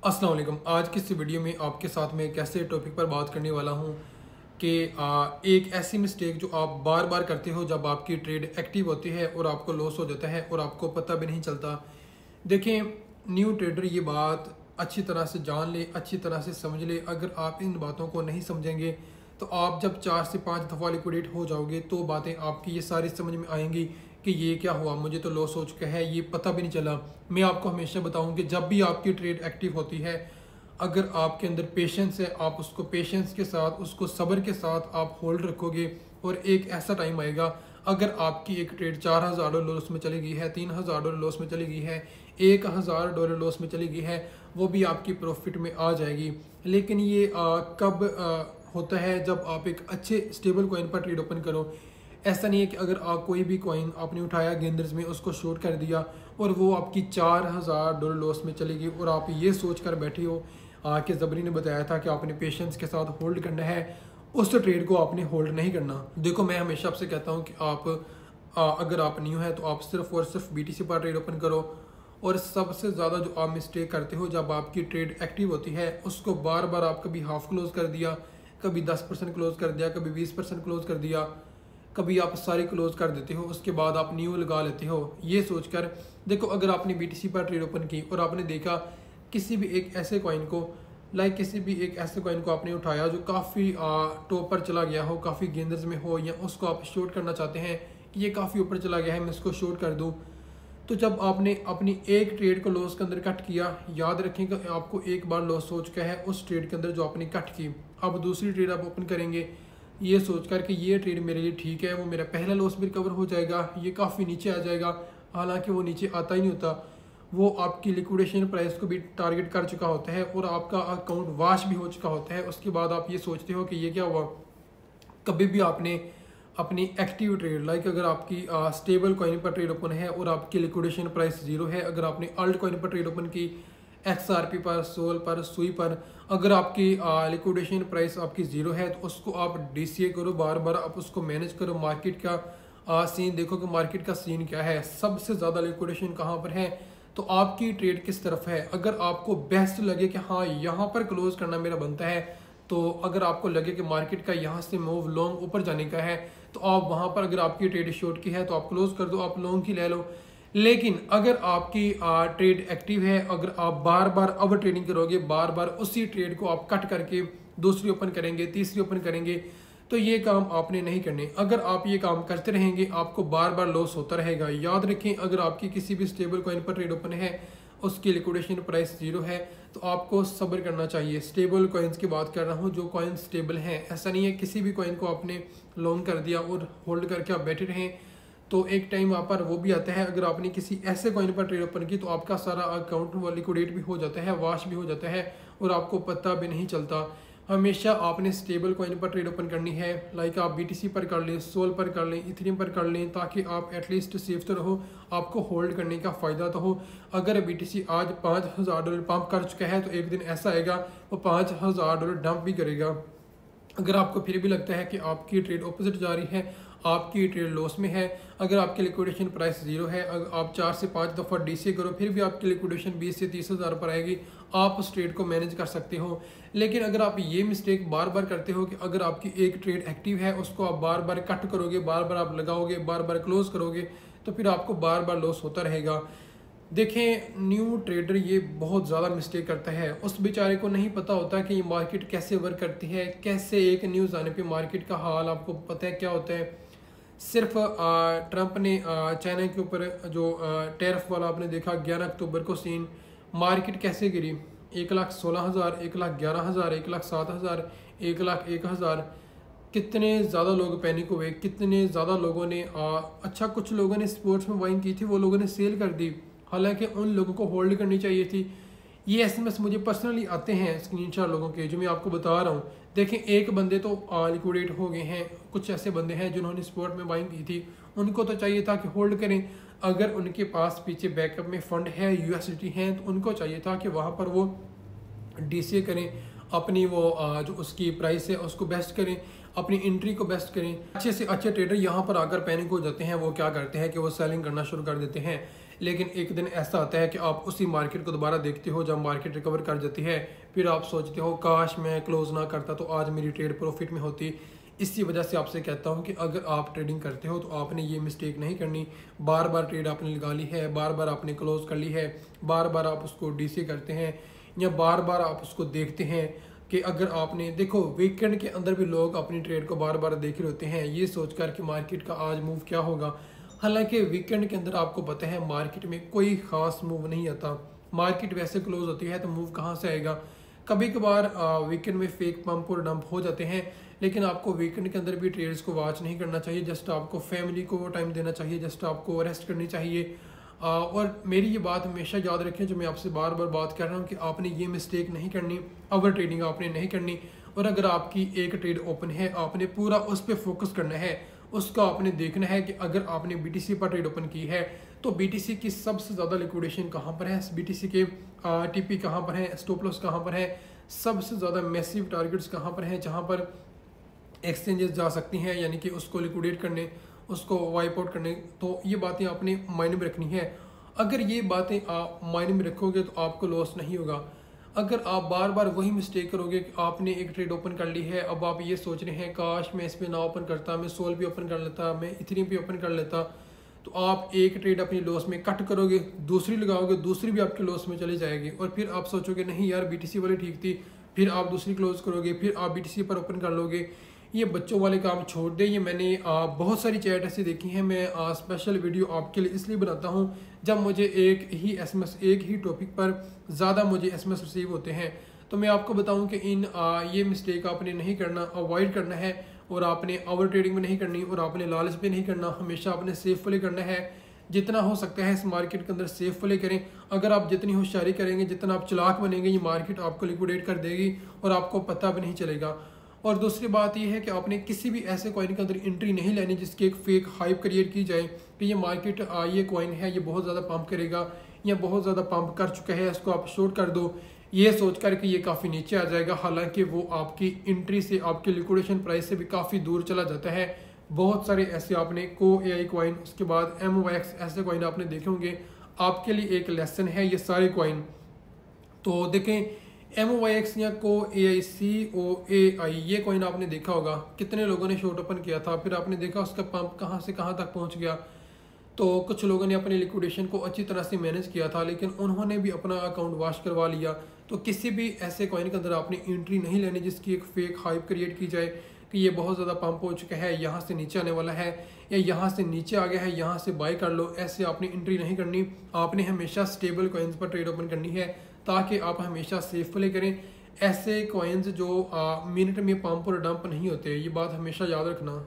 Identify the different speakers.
Speaker 1: अस्सलाम वालेकुम। आज की इस वीडियो में आपके साथ में एक ऐसे टॉपिक पर बात करने वाला हूं कि एक ऐसी मिस्टेक जो आप बार बार करते हो जब आपकी ट्रेड एक्टिव होती है और आपको लॉस हो जाता है और आपको पता भी नहीं चलता। देखें, न्यू ट्रेडर ये बात अच्छी तरह से जान ले, अच्छी तरह से समझ ले। अगर आप इन बातों को नहीं समझेंगे तो आप जब 4 से 5 दफ़ा लिक्विडेट हो जाओगे तो बातें आपकी ये सारी समझ में आएंगी कि ये क्या हुआ, मुझे तो लॉस हो चुका है, ये पता भी नहीं चला। मैं आपको हमेशा बताऊं कि जब भी आपकी ट्रेड एक्टिव होती है, अगर आपके अंदर पेशेंस है, आप उसको पेशेंस के साथ, उसको सब्र के साथ आप होल्ड रखोगे और एक ऐसा टाइम आएगा, अगर आपकी एक ट्रेड $4,000 लॉस में चली गई है, $3,000 लॉस में चली गई है, $1,000 लॉस में चली गई है, वो भी आपकी प्रॉफिट में आ जाएगी। लेकिन ये कब होता है? जब आप एक अच्छे स्टेबल कॉइन पर ट्रेड ओपन करो। ऐसा नहीं है कि अगर आप कोई भी कॉइन आपने उठाया गेंदर्स में, उसको शॉर्ट कर दिया और वो आपकी $4,000 लॉस में चली गई और आप ये सोच कर बैठे हो कि जबरी ने बताया था कि आपने पेशेंस के साथ होल्ड करना है, उस ट्रेड को आपने होल्ड नहीं करना। देखो, मैं हमेशा आपसे कहता हूँ कि आप अगर आप न्यू है तो आप सिर्फ और सिर्फ BTC पर ट्रेड ओपन करो। और सबसे ज़्यादा जो आप मिस्टेक करते हो जब आपकी ट्रेड एक्टिव होती है, उसको बार बार आप कभी हाफ क्लोज कर दिया, कभी 10% क्लोज कर दिया, कभी 20% क्लोज कर दिया, कभी आप सारी क्लोज कर देते हो, उसके बाद आप न्यू लगा लेते हो ये सोचकर। देखो, अगर आपने BTC पर ट्रेड ओपन की और आपने देखा किसी भी एक ऐसे कॉइन को, किसी भी एक ऐसे कॉइन को आपने उठाया जो काफ़ी टॉप पर चला गया हो, काफ़ी गेंदर्स में हो, या उसको आप शॉर्ट करना चाहते हैं कि ये काफ़ी ऊपर चला गया है, मैं इसको शॉर्ट कर दूँ। तो जब आपने अपनी एक ट्रेड को लॉस के अंदर कट किया, याद रखें कि आपको एक बार लॉस हो चुका है उस ट्रेड के अंदर जो आपने कट की। अब दूसरी ट्रेड आप ओपन करेंगे ये सोचकर कि ये ट्रेड मेरे लिए ठीक है, वो मेरा पहला लॉस भी रिकवर हो जाएगा, ये काफ़ी नीचे आ जाएगा। हालांकि वो नीचे आता ही नहीं होता, वो आपकी लिक्विडेशन प्राइस को भी टारगेट कर चुका होता है और आपका अकाउंट वाश भी हो चुका होता है। उसके बाद आप ये सोचते हो कि ये क्या हुआ। कभी भी आपने अपनी एक्टिव ट्रेड, अगर आपकी स्टेबल कॉइन पर ट्रेड ओपन है और आपकी लिक्विडेशन प्राइस 0 है, अगर आपने अल्ट कॉइन पर ट्रेड ओपन की, XRP पर, सोल पर, सुई पर, अगर आपकी लिक्विडेशन प्राइस आपकी 0 है तो उसको आप DCA करो, बार बार आप उसको मैनेज करो। मार्केट का सीन देखो कि मार्केट का सीन क्या है, सबसे ज़्यादा लिक्विडेशन कहाँ पर है, तो आपकी ट्रेड किस तरफ है। अगर आपको बेस्ट लगे कि हाँ यहाँ पर क्लोज करना मेरा बनता है, तो अगर आपको लगे कि मार्केट का यहाँ से मूव लॉन्ग ऊपर जाने का है, तो आप वहाँ पर, अगर आपकी ट्रेड शॉर्ट की है तो आप क्लोज कर दो, आप लॉन्ग की ले लो। लेकिन अगर आपकी ट्रेड एक्टिव है, अगर आप बार बार अब ट्रेडिंग करोगे, बार बार उसी ट्रेड को आप कट करके दूसरी ओपन करेंगे, तीसरी ओपन करेंगे, तो ये काम आपने नहीं करने। अगर आप ये काम करते रहेंगे आपको बार बार लॉस होता रहेगा। याद रखें, अगर आपकी किसी भी स्टेबल कॉइन पर ट्रेड ओपन है, उसकी लिक्विडेशन प्राइस 0 है, तो आपको सब्र करना चाहिए। स्टेबल कॉइन्स की बात कर रहा हूँ, जो कॉइन स्टेबल हैं। ऐसा नहीं है किसी भी कॉइन को आपने लॉन्ग कर दिया और होल्ड करके आप बैठे रहें, तो एक टाइम वहाँ पर वो भी आता है। अगर आपने किसी ऐसे कॉइन पर ट्रेड ओपन की तो आपका सारा अकाउंट लिक्विडेट भी हो जाता है, वाश भी हो जाता है और आपको पता भी नहीं चलता। हमेशा आपने स्टेबल कॉइन पर ट्रेड ओपन करनी है। आप BTC पर कर लें, सोल पर कर लें, इथेरियम पर कर लें, ताकि आप एटलीस्ट सेफ तो रहो, आपको होल्ड करने का फ़ायदा तो हो। अगर BTC आज $5,000 पंप कर चुका है तो एक दिन ऐसा आएगा वो $5,000 डंप भी करेगा। अगर आपको फिर भी लगता है कि आपकी ट्रेड ऑपोजिट जा रही है, आपकी ट्रेड लॉस में है, अगर आपकी लिक्विडेशन प्राइस 0 है, अगर आप 4 से 5 दफ़ा DCA करो, फिर भी आपकी लिक्विडेशन 20 से 30 हज़ार पर आएगी, आप उस ट्रेड को मैनेज कर सकते हो। लेकिन अगर आप ये मिस्टेक बार बार करते हो कि अगर आपकी एक ट्रेड एक्टिव है उसको आप बार बार कट करोगे, बार बार आप लगाओगे, बार बार क्लोज करोगे, तो फिर आपको बार बार लॉस होता रहेगा। देखें, न्यू ट्रेडर ये बहुत ज़्यादा मिस्टेक करता है। उस बेचारे को नहीं पता होता कि ये मार्केट कैसे वर्क करती है, कैसे एक न्यूज़ आने पे मार्केट का हाल आपको पता है क्या होता है। सिर्फ ट्रंप ने चाइना के ऊपर जो टैरिफ वाला आपने देखा 11 अक्टूबर को सीन, मार्केट कैसे गिरी, 1,16,000, 1,11,000, 1,07,000, 1,01,000। कितने ज़्यादा लोग पैनिक हुए, कितने ज़्यादा लोगों ने अच्छा, कुछ लोगों ने स्पोर्ट्स में बाइंग की थी, वो लोगों ने सेल कर दी, हालांकि उन लोगों को होल्ड करनी चाहिए थी। ये SMS मुझे पर्सनली आते हैं स्क्रीनशॉट लोगों के, जो मैं आपको बता रहा हूँ। देखें, एक बंदे तो लिक्विडेट हो गए हैं, कुछ ऐसे बंदे हैं जिन्होंने स्पोर्ट में बाइंग की थी, उनको तो चाहिए था कि होल्ड करें। अगर उनके पास पीछे बैकअप में फ़ंड है, USDT हैं, तो उनको चाहिए था कि वहाँ पर वो DCA करें, अपनी वो जो उसकी प्राइस है उसको बेस्ट करें, अपनी एंट्री को बेस्ट करें। अच्छे से अच्छे ट्रेडर यहाँ पर आकर पैनिक हो जाते हैं, वो क्या करते हैं कि वो सेलिंग करना शुरू कर देते हैं। लेकिन एक दिन ऐसा आता है कि आप उसी मार्केट को दोबारा देखते हो जब मार्केट रिकवर कर जाती है, फिर आप सोचते हो काश मैं क्लोज ना करता तो आज मेरी ट्रेड प्रॉफिट में होती। इसी वजह से आपसे कहता हूं कि अगर आप ट्रेडिंग करते हो तो आपने ये मिस्टेक नहीं करनी। बार बार ट्रेड आपने लगा ली है, बार बार आपने क्लोज कर ली है, बार बार आप उसको डीसी करते हैं या बार बार आप उसको देखते हैं कि अगर आपने देखो वीकेंड के अंदर भी लोग अपनी ट्रेड को बार बार देख रहे होते हैं ये सोचकर कि मार्केट का आज मूव क्या होगा। हालांकि वीकेंड के अंदर आपको पता है मार्केट में कोई खास मूव नहीं आता। मार्केट वैसे क्लोज होती है तो मूव कहाँ से आएगा। कभी कभार वीकेंड में फेक पंप और डंप हो जाते हैं, लेकिन आपको वीकेंड के अंदर भी ट्रेड्स को वॉच नहीं करना चाहिए। जस्ट आपको फैमिली को टाइम देना चाहिए, जस्ट आपको रेस्ट करनी चाहिए। और मेरी ये बात हमेशा याद रखें जो मैं आपसे बार बार बात कर रहा हूँ कि आपने ये मिस्टेक नहीं करनी, ओवर ट्रेडिंग आपने नहीं करनी। और अगर आपकी एक ट्रेड ओपन है आपने पूरा उस पर फोकस करना है, उसका आपने देखना है कि अगर आपने बीटीसी पर ट्रेड ओपन की है तो बीटीसी की सबसे ज़्यादा लिक्विडेशन कहाँ पर है, बीटीसी के टीपी कहाँ पर है, स्टॉप लॉस कहाँ पर है, सबसे ज़्यादा मैसिव टारगेट्स कहाँ पर हैं जहाँ पर एक्सचेंजेस जा सकती हैं यानी कि उसको लिक्विडेट करने, उसको वाइप आउट करने। तो ये बातें आपने माइंड में रखनी है। अगर ये बातें आप माइंड में रखोगे तो आपको लॉस नहीं होगा। अगर आप बार बार वही मिस्टेक करोगे कि आपने एक ट्रेड ओपन कर ली है, अब आप ये सोच रहे हैं काश मैं इसमें ना ओपन करता, मैं सोल भी ओपन कर लेता, मैं इथेरियम भी ओपन कर लेता, तो आप एक ट्रेड अपनी लॉस में कट करोगे, दूसरी लगाओगे, दूसरी भी आपके लॉस में चली जाएगी और फिर आप सोचोगे नहीं यार बीटीसी वाली ठीक थी, फिर आप दूसरी क्लोज करोगे, फिर आप बीटीसी पर ओपन कर लोगे। ये बच्चों वाले काम छोड़ दें। ये मैंने बहुत सारी चैट ऐसी देखी हैं। मैं स्पेशल वीडियो आपके लिए इसलिए बनाता हूँ जब मुझे एक ही टॉपिक पर ज़्यादा मुझे एसएमएस रिसीव होते हैं, तो मैं आपको बताऊं कि ये मिस्टेक आपने नहीं करना, अवॉइड करना है। और आपने ओवर ट्रेडिंग में नहीं करनी और आपने लालच पे नहीं करना, हमेशा आपने सेफ वाले करना है। जितना हो सकता है इस मार्केट के अंदर सेफ वाले करें। अगर आप जितनी होशियारी करेंगे, जितना आप चालाक बनेंगे, ये मार्केट आपको लिक्विडेट कर देगी और आपको पता भी नहीं चलेगा। और दूसरी बात यह है कि आपने किसी भी ऐसे कॉइन के अंदर एंट्री नहीं लेनी जिसकी एक फेक हाइप क्रिएट की जाए कि ये मार्केट ये कॉइन है ये बहुत ज़्यादा पंप करेगा या बहुत ज़्यादा पंप कर चुका है, इसको आप शॉर्ट कर दो, ये सोच कर कि ये काफ़ी नीचे आ जाएगा। हालांकि वो आपकी एंट्री से, आपके लिक्विडेशन प्राइस से भी काफ़ी दूर चला जाता है। बहुत सारे ऐसे आपने को एआई कॉइन, उसके बाद MOX ऐसे कॉइन आपने देखे होंगे। आपके लिए एक लेसन है ये सारे कॉइन। तो देखें MOX या को AICOAI ये कॉइन आपने देखा होगा, कितने लोगों ने शॉर्ट ओपन किया था, फिर आपने देखा उसका पंप कहाँ से कहाँ तक पहुँच गया। तो कुछ लोगों ने अपने लिक्विडेशन को अच्छी तरह से मैनेज किया था, लेकिन उन्होंने भी अपना अकाउंट वॉश करवा लिया। तो किसी भी ऐसे कॉइन के अंदर आपने एंट्री नहीं लेनी जिसकी एक फेक हाइप क्रिएट की जाए कि ये बहुत ज़्यादा पंप हो चुका है, यहाँ से नीचे आने वाला है या यहाँ से नीचे आ गया है, यहाँ से बाय कर लो। ऐसे आपने एंट्री नहीं करनी। आपने हमेशा स्टेबल कॉइन्स पर ट्रेड ओपन करनी है ताकि आप हमेशा सेफ प्ले करें। ऐसे कॉइन्स जो मिनट में पंप और डंप नहीं होते, ये बात हमेशा याद रखना।